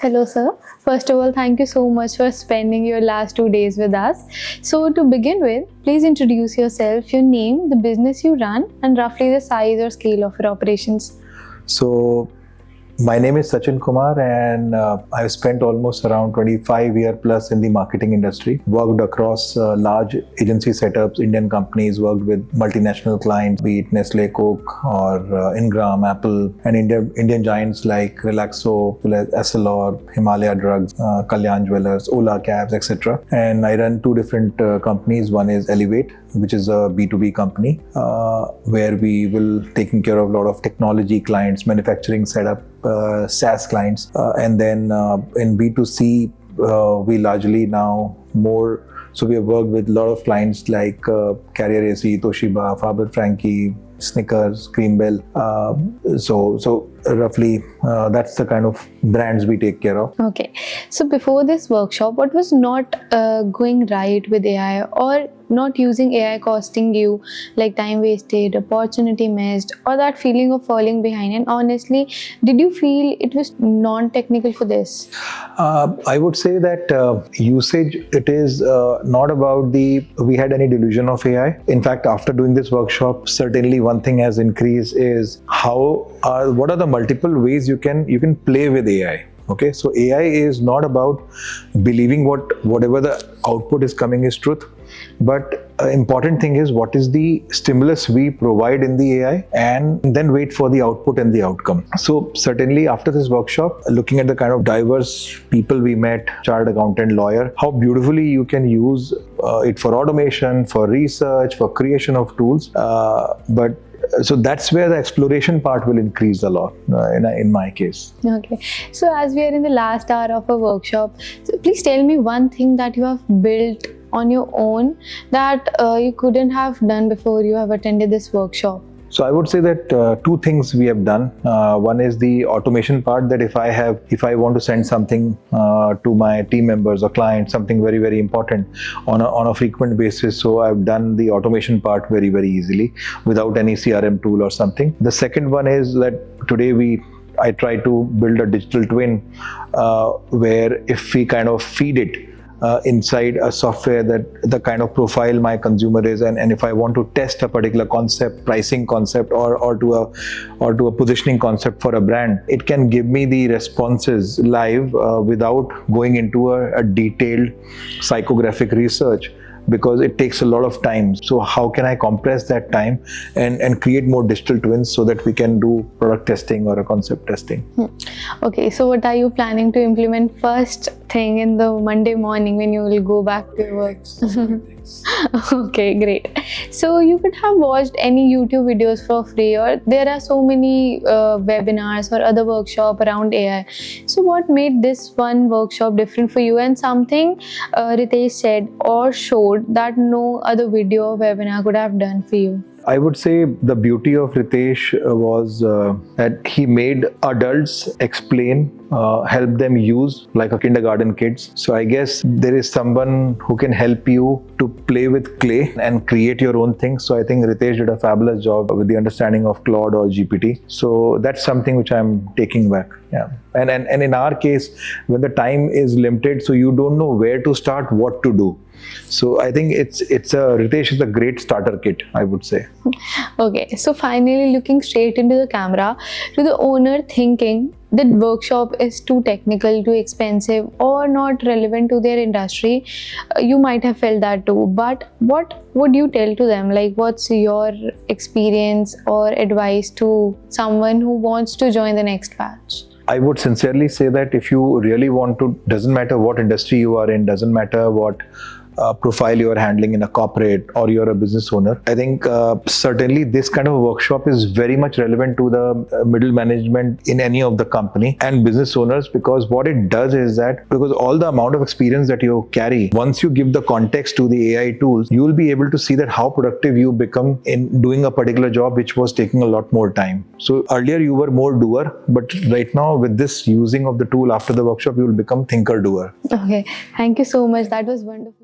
Hello, sir. First of all, thank you so much for spending your last 2 days with us. So, to begin with, please introduce yourself, your name, the business you run, and roughly the size or scale of your operations. So, my name is Sachin Kumar, and I've spent almost around 25 years plus in the marketing industry. Worked across large agency setups, Indian companies, worked with multinational clients, be it Nestlé, Coke, or Ingram, Apple, and Indian giants like Relaxo, Essilor, Himalaya Drugs, Kalyan Jewellers, Ola Cabs, etc. And I run two different companies. One is Elevate, which is a B2B company, where we will taking care of a lot of technology clients, manufacturing setup, SaaS clients, and then in B2C, we largely now more. So we have worked with a lot of clients like Carrier AC, Toshiba, Faber-Frankie, Snickers, Creambell. So roughly that's the kind of brands we take care of. Okay. So, before this workshop, what was not going right with AI, or not using AI costing you, like time wasted, opportunity missed, or that feeling of falling behind? And honestly, did you feel it was non-technical for this? I would say that usage, it is not about we had any delusion of AI. In fact, after doing this workshop, certainly one thing has increased is what are the multiple ways you can play with AI. Okay, so AI is not about believing whatever the output is coming is truth, but important thing is what is the stimulus we provide in the AI, and then wait for the output and the outcome. So certainly after this workshop, looking at the kind of diverse people we met, chartered accountant, lawyer, how beautifully you can use it for automation, for research, for creation of tools, so that's where the exploration part will increase a lot in my case. Okay. So, as we are in the last hour of a workshop, so please tell me one thing that you have built on your own that you couldn't have done before you have attended this workshop. So I would say that two things we have done. One is the automation part, that if I want to send something to my team members or clients, something very, very important on a frequent basis. So I've done the automation part very, very easily without any CRM tool or something. The second one is that today I try to build a digital twin where if we kind of feed it inside a software, that the kind of profile my consumer is, and if I want to test a particular concept, pricing concept, or to a positioning concept for a brand, it can give me the responses live without going into a detailed psychographic research, because it takes a lot of time. So how can I compress that time and create more digital twins so that we can do product testing or a concept testing? Okay, so what are you planning to implement first thing in the Monday morning when you will go back to work? Okay, great. So you could have watched any YouTube videos for free, or there are so many webinars or other workshop around AI. So what made this one workshop different for you, and something Ritesh said or showed that no other video or webinar could have done for you? I would say the beauty of Ritesh was that he made adults explain, help them use like a kindergarten kids. So I guess there is someone who can help you to play with clay and create your own things. So I think Ritesh did a fabulous job with the understanding of Claude or GPT. So that's something which I'm taking back. Yeah. And in our case, when the time is limited, so you don't know where to start, what to do. So I think Ritesh is a great starter kit, I would say. Okay, so finally, looking straight into the camera, to the owner thinking the workshop is too technical, too expensive, or not relevant to their industry, you might have felt that too. But what would you tell to them? Like, what's your experience or advice to someone who wants to join the next batch? I would sincerely say that if you really want to, doesn't matter what industry you are in, doesn't matter what profile you are handling in a corporate or you're a business owner, I think certainly this kind of workshop is very much relevant to the middle management in any of the company and business owners, because what it does is that because all the amount of experience that you carry, once you give the context to the AI tools, you will be able to see that how productive you become in doing a particular job which was taking a lot more time. So earlier you were more doer, but right now with this using of the tool after the workshop, you will become thinker-doer. Okay, thank you so much. That was wonderful.